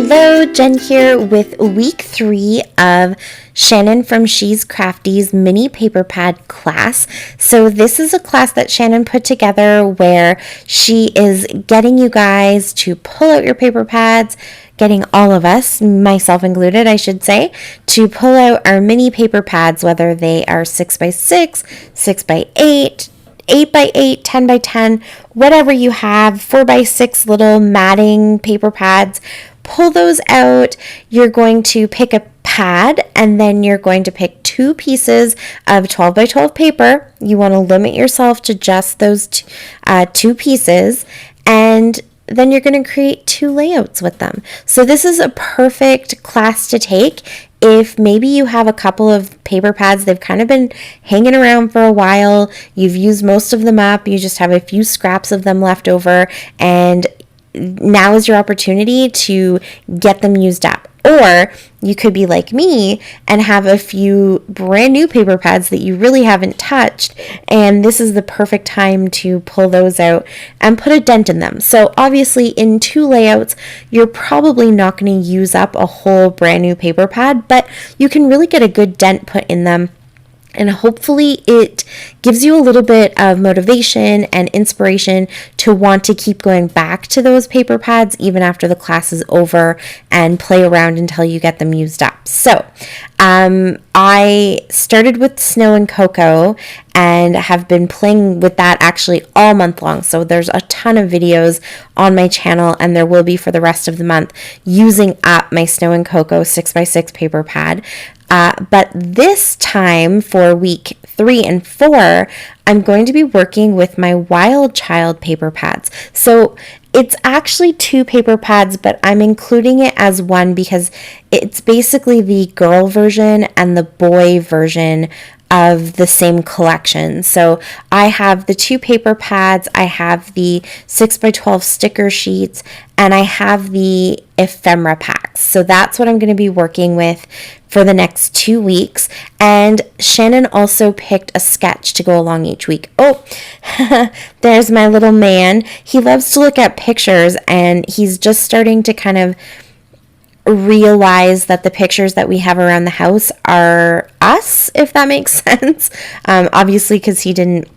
Hello, Jen here with week 3 of Shannon from She's Crafty's mini paper pad class. So this is a class that Shannon put together where she is getting you guys to pull out your paper pads, getting all of us, myself included, I should say, to pull out our mini paper pads, whether they are 6x6, 6x8, 8x8, 10x10, whatever you have, 4x6 little matting paper pads. Pull those out. You're going to pick a pad and then you're going to pick 2 pieces of 12x12 paper. You want to limit yourself to just those 2 pieces, and then you're going to create 2 layouts with them. So this is a perfect class to take if maybe you have a couple of paper pads, they've kind of been hanging around for a while, you've used most of them up, you just have a few scraps of them left over, and now is your opportunity to get them used up. Or you could be like me and have a few brand new paper pads that you really haven't touched, and this is the perfect time to pull those out and put a dent in them. So obviously in 2 layouts, you're probably not going to use up a whole brand new paper pad, but you can really get a good dent put in them. And hopefully it gives you a little bit of motivation and inspiration to want to keep going back to those paper pads even after the class is over and play around until you get them used up. So I started with Snow and Cocoa and have been playing with that actually all month long. So there's a ton of videos on my channel, and there will be for the rest of the month, using up my Snow and Cocoa 6x6 paper pad. But this time for week 3 and 4, I'm going to be working with my Wild Child paper pads. So it's actually 2 paper pads, but I'm including it as one because it's basically the girl version and the boy version of the same collection. So I have the 2 paper pads, I have the 6x12 sticker sheets, and I have the ephemera packs. So that's what I'm going to be working with for the next 2 weeks. And Shannon also picked a sketch to go along each week. Oh, there's my little man. He loves to look at pictures, and he's just starting to kind of realize that the pictures that we have around the house are us, if that makes sense. Obviously, because he didn't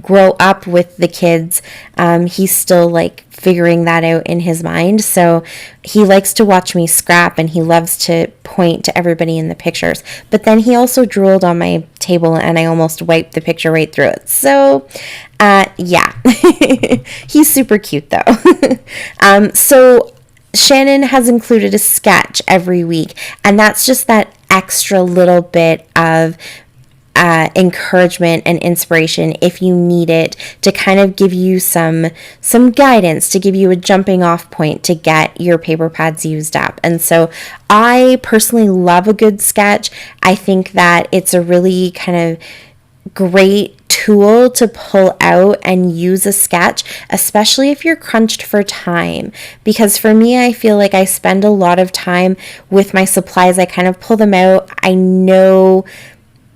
grow up with the kids, he's still like figuring that out in his mind. So he likes to watch me scrap, and he loves to point to everybody in the pictures. But then he also drooled on my table, and I almost wiped the picture right through it. So yeah, he's super cute though. So Shannon has included a sketch every week, and that's just that extra little bit of encouragement and inspiration if you need it, to kind of give you some guidance, to give you a jumping off point to get your paper pads used up. And so I personally love a good sketch. I think that it's a really kind of great tool to pull out and use a sketch, especially if you're crunched for time. Because for me, I feel like I spend a lot of time with my supplies. I kind of pull them out. I know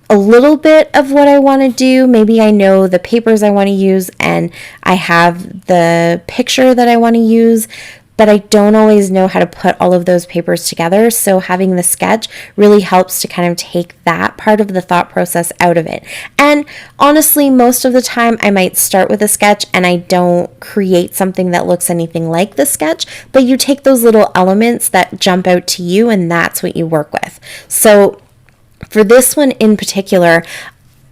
a little bit of what I want to do. Maybe I know the papers I want to use, and I have the picture that I want to use, but I don't always know how to put all of those papers together. So having the sketch really helps to kind of take that part of the thought process out of it. And honestly, most of the time I might start with a sketch and I don't create something that looks anything like the sketch, but you take those little elements that jump out to you, and that's what you work with. So for this one in particular,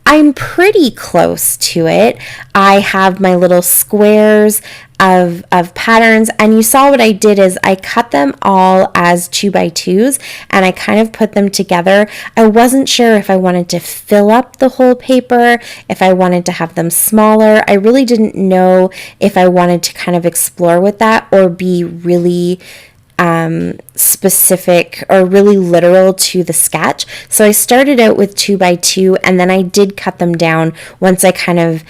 I'm pretty close to it. I have my little squares of patterns, and you saw what I did is I cut them all as 2x2s, and I kind of put them together. I wasn't sure if I wanted to fill up the whole paper, if I wanted to have them smaller. I really didn't know if I wanted to kind of explore with that or be really specific or really literal to the sketch. So I started out with 2x2, and then I did cut them down once I kind of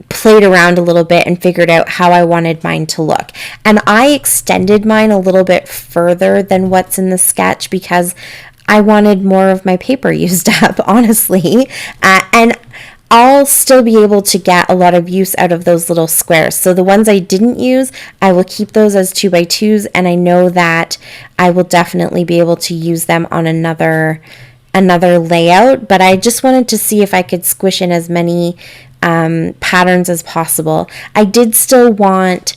played around a little bit and figured out how I wanted mine to look. And I extended mine a little bit further than what's in the sketch because I wanted more of my paper used up, honestly. And I'll still be able to get a lot of use out of those little squares. So the ones I didn't use, I will keep those as 2x2s, and I know that I will definitely be able to use them on another layout, but I just wanted to see if I could squish in as many patterns as possible. I did still want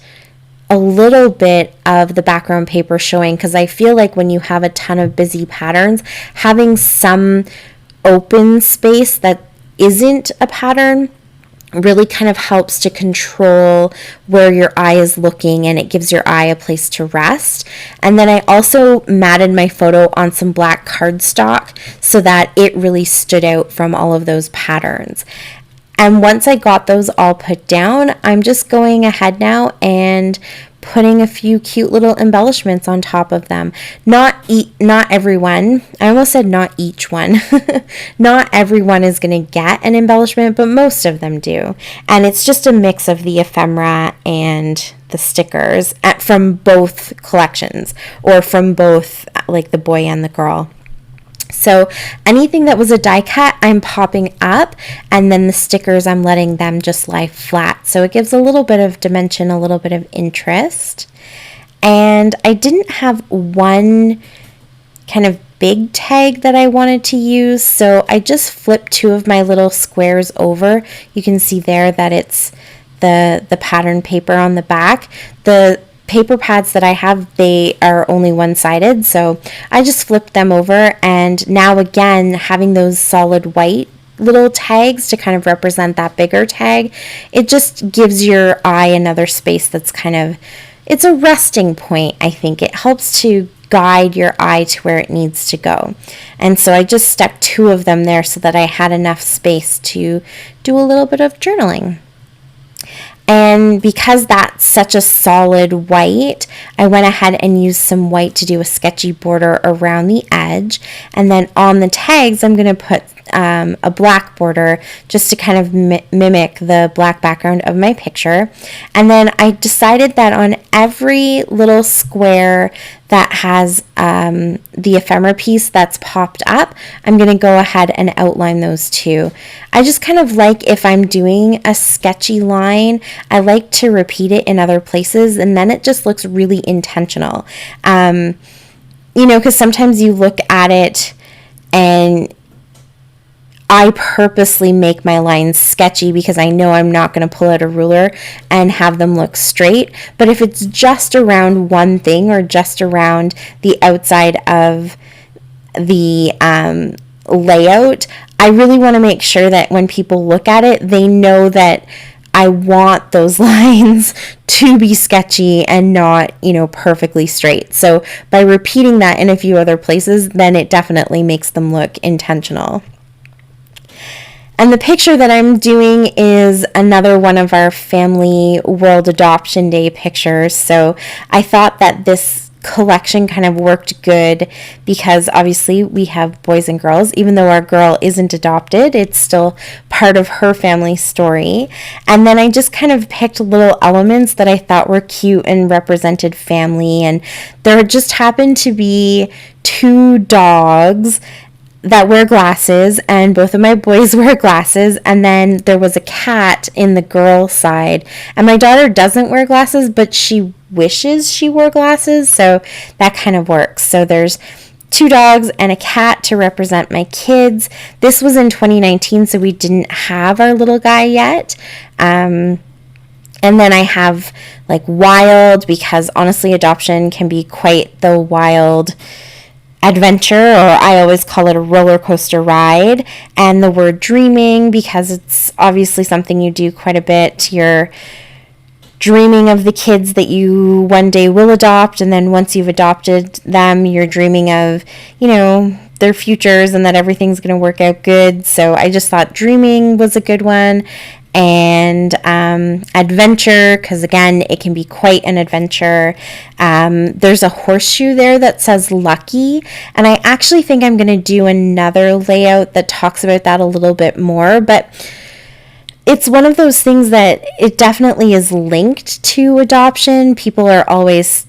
a little bit of the background paper showing, because I feel like when you have a ton of busy patterns, having some open space that isn't a pattern really kind of helps to control where your eye is looking, and it gives your eye a place to rest. And then I also matted my photo on some black cardstock so that it really stood out from all of those patterns. And once I got those all put down, I'm just going ahead now and putting a few cute little embellishments on top of them. Not everyone, I almost said not each one. Not everyone is going to get an embellishment, but most of them do. And it's just a mix of the ephemera and the stickers from both collections, or from both like the boy and the girl. So anything that was a die cut, I'm popping up, and then the stickers, I'm letting them just lie flat. So it gives a little bit of dimension, a little bit of interest. And I didn't have one kind of big tag that I wanted to use, so I just flipped two of my little squares over. You can see there that it's the pattern paper on the back. The paper pads that I have, they are only one-sided, so I just flipped them over, and now again having those solid white little tags to kind of represent that bigger tag, it just gives your eye another space that's kind of, it's a resting point. I think it helps to guide your eye to where it needs to go. And so I just stuck two of them there so that I had enough space to do a little bit of journaling. And because that's such a solid white, I went ahead and used some white to do a sketchy border around the edge. And then on the tags, I'm going to put a black border just to kind of mimic the black background of my picture. And then I decided that on every little square that has the ephemera piece that's popped up, I'm going to go ahead and outline those too. I just kind of like, if I'm doing a sketchy line, I like to repeat it in other places, and then it just looks really intentional. Because sometimes you look at it and I purposely make my lines sketchy because I know I'm not going to pull out a ruler and have them look straight. But if it's just around one thing, or just around the outside of the layout, I really want to make sure that when people look at it, they know that I want those lines to be sketchy and not, perfectly straight. So by repeating that in a few other places, then it definitely makes them look intentional. And the picture that I'm doing is another one of our Family World Adoption Day pictures. So I thought that this collection kind of worked good because obviously we have boys and girls. Even though our girl isn't adopted, it's still part of her family story. And then I just kind of picked little elements that I thought were cute and represented family. And there just happened to be two dogs that wear glasses, and both of my boys wear glasses, and then there was a cat in the girl side, and my daughter doesn't wear glasses, but she wishes she wore glasses, so that kind of works. So there's two dogs and a cat to represent my kids. This was in 2019, so we didn't have our little guy yet. And then I have like wild, because honestly adoption can be quite the wild adventure, or I always call it a roller coaster ride. And the word dreaming, because it's obviously something you do quite a bit. You're dreaming of the kids that you one day will adopt, and then once you've adopted them, you're dreaming of, their futures and that everything's going to work out good. So I just thought dreaming was a good one. And adventure, because again, it can be quite an adventure. There's a horseshoe there that says lucky, and I actually think I'm going to do another layout that talks about that a little bit more, but it's one of those things that it definitely is linked to adoption. People are always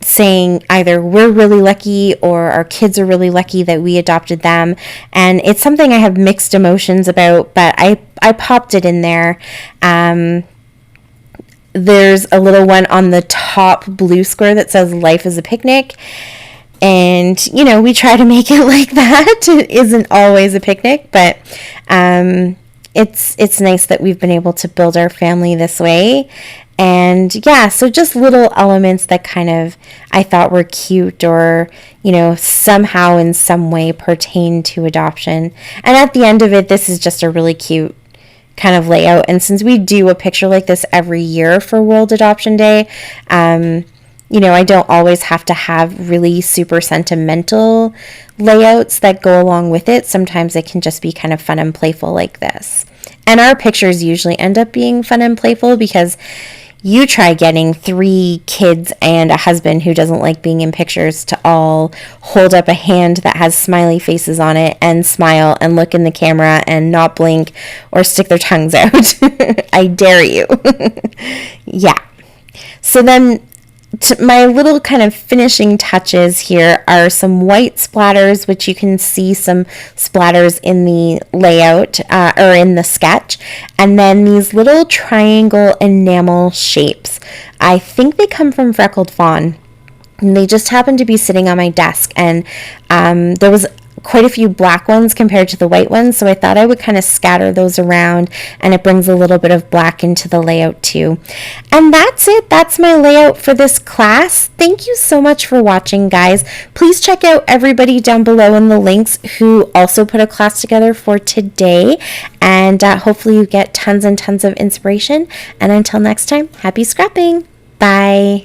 saying either we're really lucky or our kids are really lucky that we adopted them. And it's something I have mixed emotions about, but I popped it in there. There's a little one on the top blue square that says life is a picnic. And, you know, we try to make it like that. It isn't always a picnic, but it's nice that we've been able to build our family this way. And yeah, so just little elements that kind of I thought were cute or, you know, somehow in some way pertain to adoption. And at the end of it, this is just a really cute kind of layout. And since we do a picture like this every year for World Adoption Day, you know, I don't always have to have really super sentimental layouts that go along with it. Sometimes it can just be kind of fun and playful like this. And our pictures usually end up being fun and playful because you try getting 3 kids and a husband who doesn't like being in pictures to all hold up a hand that has smiley faces on it and smile and look in the camera and not blink or stick their tongues out. I dare you. Yeah. So then my little kind of finishing touches here are some white splatters, which you can see some splatters in the layout or in the sketch, and then these little triangle enamel shapes. I think they come from Freckled Fawn. And they just happened to be sitting on my desk, and there was quite a few black ones compared to the white ones, so I thought I would kind of scatter those around, and it brings a little bit of black into the layout too. And that's it. That's my layout for this class. Thank you so much for watching, guys. Please check out everybody down below in the links who also put a class together for today, and hopefully you get tons and tons of inspiration. And until next time, happy scrapping. Bye.